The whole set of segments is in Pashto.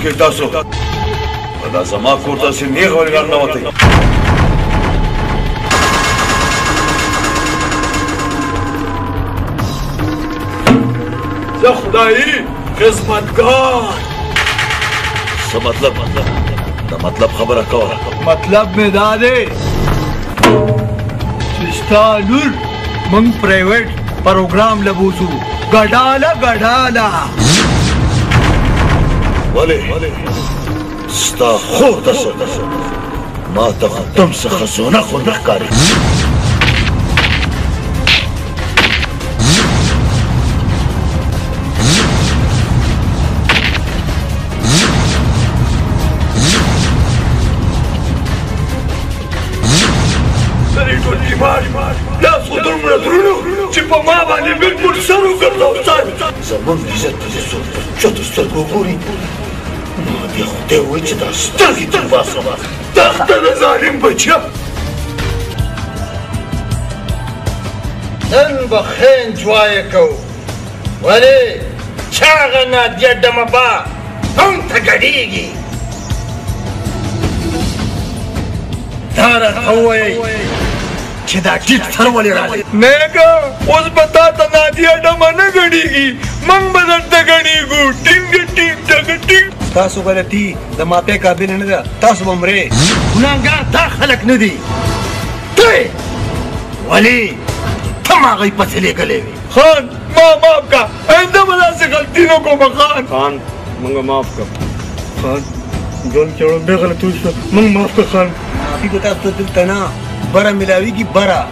سوکې تاسو دا زما کور ته سي نیغ ولې راغلوتئ زه خدایي خدمتګار څه مطلب دا مطلب خبره کوه مطلب مې دا دی چې ستا لور موږ پرایویټ پروګرام لبوسو ګډاله ولې ستا خور ته څه ما ته خو تم څخه زونه خو نه ښکاري لاس خو دومره درونو چې په ما باندې بلکل سر وګرځاو زموږ عزت ته چې څوک په چتو سترګو ګوري نو بیا خدای وایي چې دا سترګې تر باسم تخته د ظالم بچیه نن به ښه انجوای کوو ولې چې هغه نادیه ډمبا هم ته ګډېږي دا راته ووایئ چې دا ټیټ سر ولې راغلی نیکه اوس به تا ته نادیه ډمه نه ګډېږي موږ به درته ګډېږو ټینګ تاسو غلطي د ماپې قابل نه ده تاسو به مرئ ګناهګار دا خلک نه دي ته ولې ته هم هغوی پسې لېږلی وې خان ما معاف کا آینده به داسې غلطي نه کومه خان موږ معاف کړه خان ژوند کې وړاندې غلطي وشوه موږ معاف کړه خان معافي به تاسو ته دلته نه بره ملاویږي بره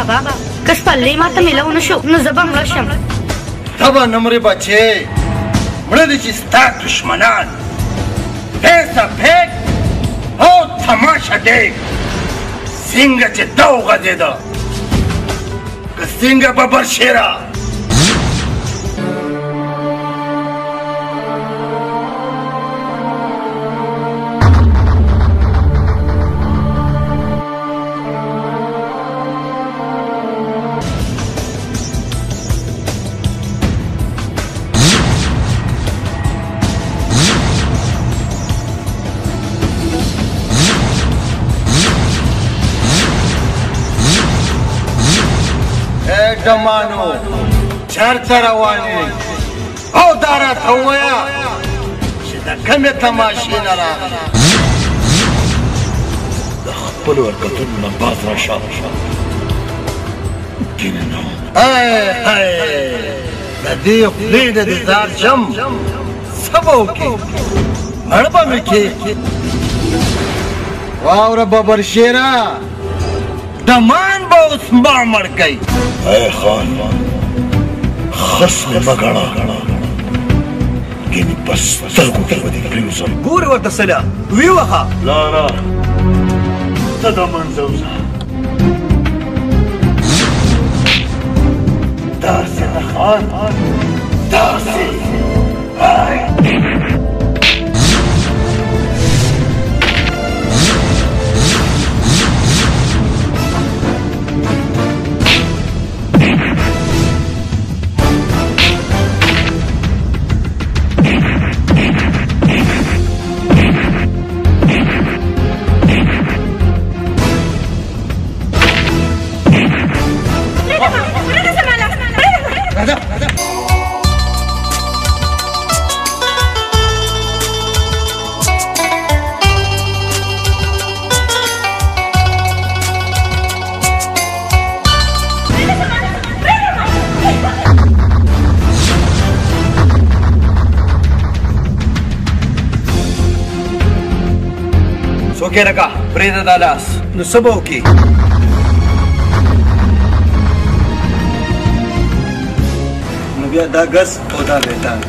بابا که سپلې ماته میلاو نه شو نو زه به مړه شم ته به نه مرې بچې مړه دي چې ستا دشمنان پیسه پیک او تماشه دیک سینګه چې ده وغځېده که سینګه ببر شیره ډمانو چېرته روان یې او دا راته ووایه چې د کومې تماشې نه راغله د خپلو حرکتونو نه باز راشه کینې نه د دې خولې نه دې ځان شم څه به وکړې مړ به مې کښې واوره ببرشیره دمان به اوس ما مړ کوي ای خان خس مې مه ګڼه ګینې په سترګو کې به دې پرېوځم ګورې ورته سله ویې وهه لاره ته دا منځه وځه داسې نه خان داسې څوکې راکړه پرېږده دا لاس نو څه به وکړې نو بیا دا ګز او دا بیتان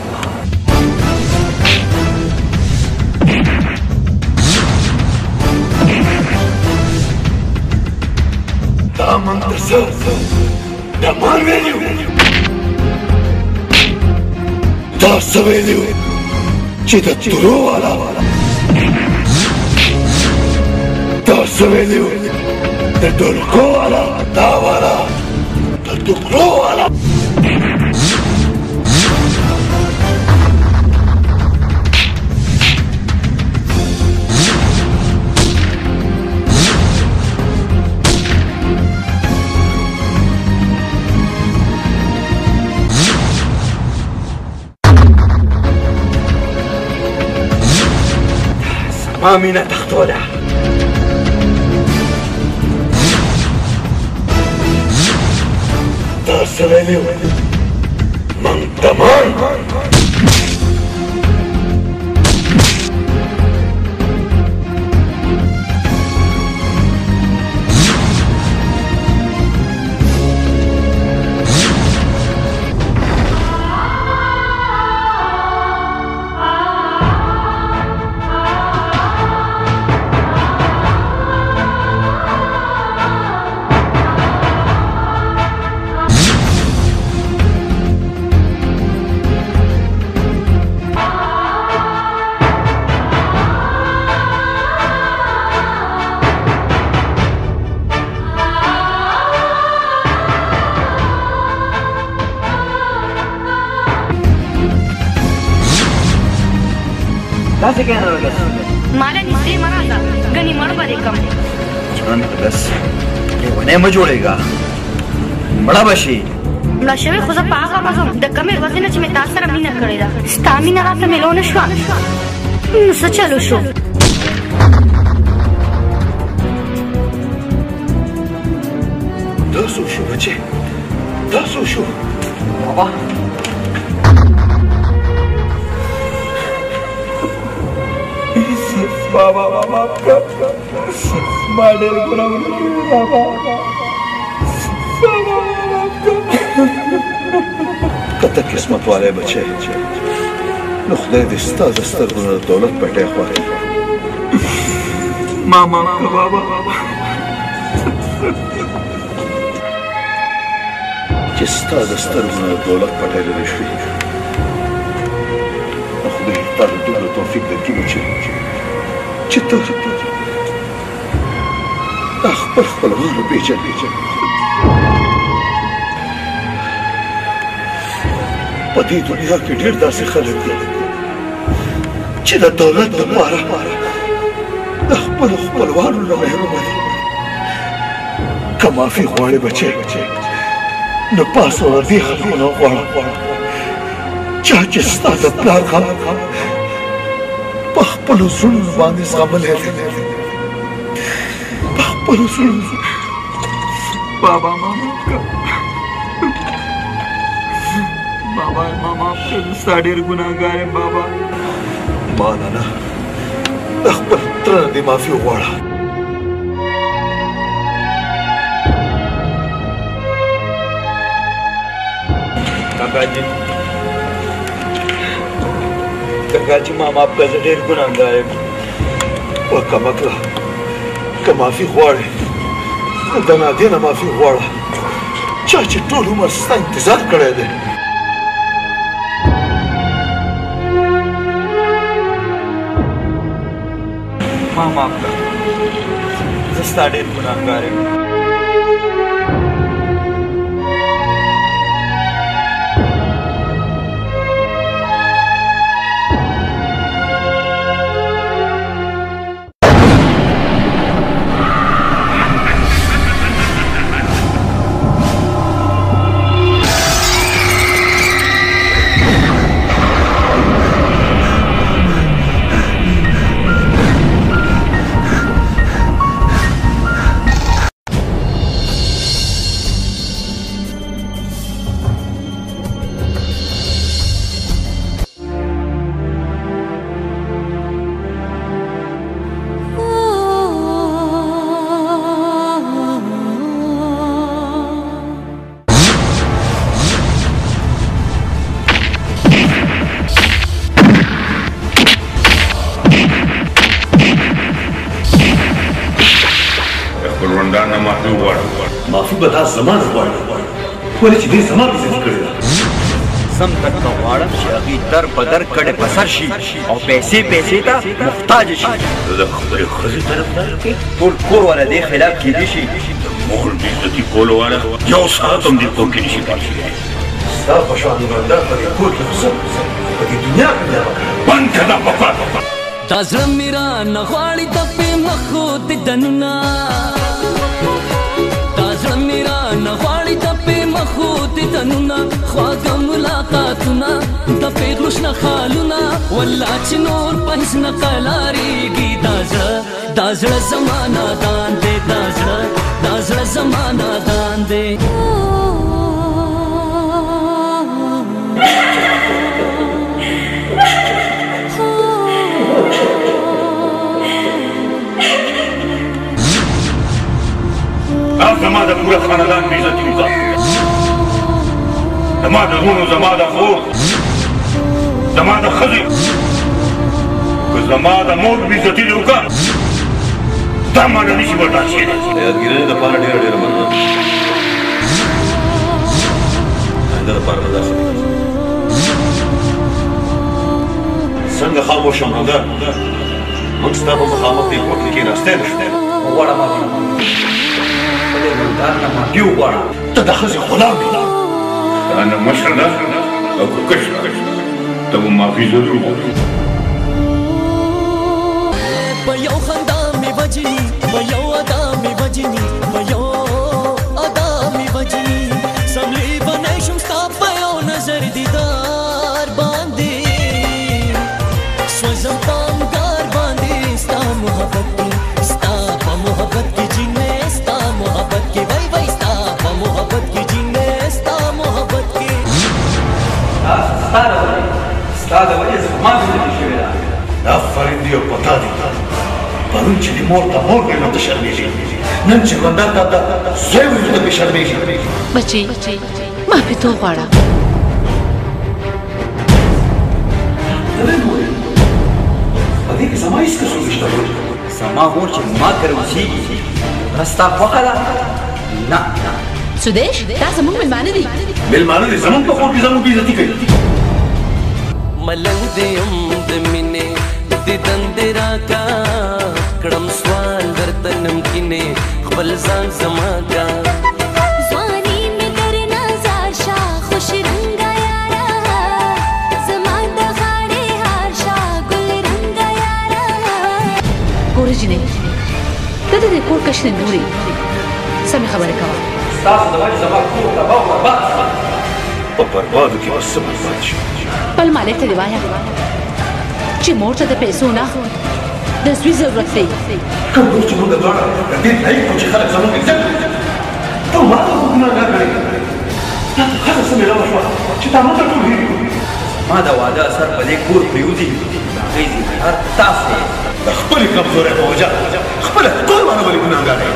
دا منتر څه د مان ویلي دا سویلی چې د تورو والا دا سویلی د ډولکو والا دا والا د ټوکرو والا مامينة تختولها تاسويلي من تمان داسې کېنه ورګس مالا نږدې مه راځه ګنې مړ به دې کم جان ورګس لیونی مه جوړېږه مړه به شي مړه شوې خو زه په هغه ورځ وم د کمې ورځې نه چې مې تا سره مینه کړې ده ستا مینه راته میلو نه شوه نو څه چلو شو دا څه شو بچې دا څه شو بابا بابا माफ कर मां ډېر ګناهونه کړي بابا माफ कर کته قسمت والے بچې نو خدای دې ستا د سترګو نه د دولت پټی خواري मां माफ कर بابا چې ستا د سترګو نه د دولت پټی لرې شوي نو خدای تا د دومره توفیق درکړي چې ته دا خپل خپلوانو پېژنې په دې دنیا کې ډېر داسې خلک دي چې د دولت دپاره د خپلو خپلوانو نه محرومه دي که معافي غواړې بچې نو پاس ور دې خلکو نه غواړه چا چې ستا د پلار غم په خپلو زړونو باندې زغملی دی په خپلو زړونو بابا माफ कर بابا माफ कर ستا ډېر ګناهګار یم بابا ما نه د خپل تره نه دې معافي وغواړه काका जी मां माफ कर ډېر ګناهګار یم وکمکله که معافي غواړې نو د نادې نه معافي غواړه چا چې ټول عمر ستا انتظار کړی دی मां माफ कर زه ستا ډېر ګناهګار یم معافي به دا زما نه غواړي ولې چې دې زما بېزتي کړې ده قسم درته غواړم چې هغې در په در کډې په سر شي او پیسې ته محتاج شي. د خپلې ښځې طرفدار کې ټول کور والا دې خلاف کېدی شي. مور بېعزتي کولو والا یو ساعت هم دې کور کې نشي پاتې کېدی. ستا په شان ایماندار په دې کور کې خو په دې دنیا کې بیا بند کړه دا بکواس. دا زړه مې رانه غواړي دپې مخو د دنونه، دا زړه مې رانه غواړي دپې مخو د دنونه، خواږه ملاقاتونه د پیغلو شنه خالونه، والله چې نور په هېڅ نه قلاریږي. دا زړه زما نادان دی، دا زړه زما نادان دی. زما د پوره خاندان بېعزتي وکړه، زما د وروڼو، زما د خور، زما د ښځې، که زما د مور بېعزتي دې وکړه دا مانا نشي برداشت کېدی. د یادګیرۍ دپاره ډېره مننه. آینده دپاره به داسې څنګه خاموش ایماندار موږ ستا په مخامخ دې کور کې کېناستی نه شو. وغواړه معافي په دې ګلدار نه معافي وغواړه. ته د ښځې غلام یې، تا نه مشره ده او که کشره ته به معافي ضرور غواړې. په یو خندا مې وجني، په یو ادا مې وجني، په یو ادا مې وجني، سملی بنی شم ستا په یو نظر دیدار باندې، سوځم په انګار باندې ستا محبت کې، ستا په محبت کې جینې، ستا محبت کې وای وای، ستا په محبت کې جینې، ستا محبت کې. ستا د وجې زما بېعزتي شوې ده. آفرین دی او په تا دې پرون چې دې مور ته مور ویل نو ته شرمېږې، نن چې ایماندار ته زوی ویل ته پرې شرمېږې. بچې معافي تو غواړه. ته نه وایې په دې کې زما هېڅ قصور نشته. زما مور چې ما کره اوسېږي دا ستا خوښه ده؟ نه. سودیش دا زموږ مېلمانه دي. مېلمانه دې زموږ په کور کې زموږ بېعزتي کوي. ملنګ دې یم د مینې دیدن دې راکا، کړم سوال درته نمکینې خپل ځان زما کا. ځواني مې درنه زار شه خوش رنګه یاره، زما د غاړې هار شه ګل رنګه یاره. ګورې جینۍ ته د دې کور کشنې ګورې، سمې خبرې کوه. ستاسو د وجې زما کور تباه او برباد شو. په بربادو کې به څه برباد شي؟ خپل مالک ته دې وایه چې مور ته د پیسو نه د زوی ضرورت دی. کوم روز چې موږ دواړه د دې لایق وو چې خلک زموږ عزت کړي، ته ما ته ګناهګار ګڼې. تا ته ښځه څه مېلاوه شوه چې تا موږ ته ټول هېر کړو. ما د واده اثر په دې کور پرېوځي، د هغې ذمهدار تاسو یې. د خپلې کمزورۍ په وجه خپله ټول مانه ولې ګناهګار یې.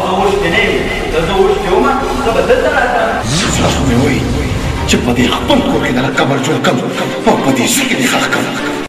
زه اوس کې نه یم، زه اوس کې ومه، زه به دلته راتلم. تاسو مې وایي چې په دې خپل کور کې د قبر جوړ کړم او په دې ځای کې دې ښخ کړم.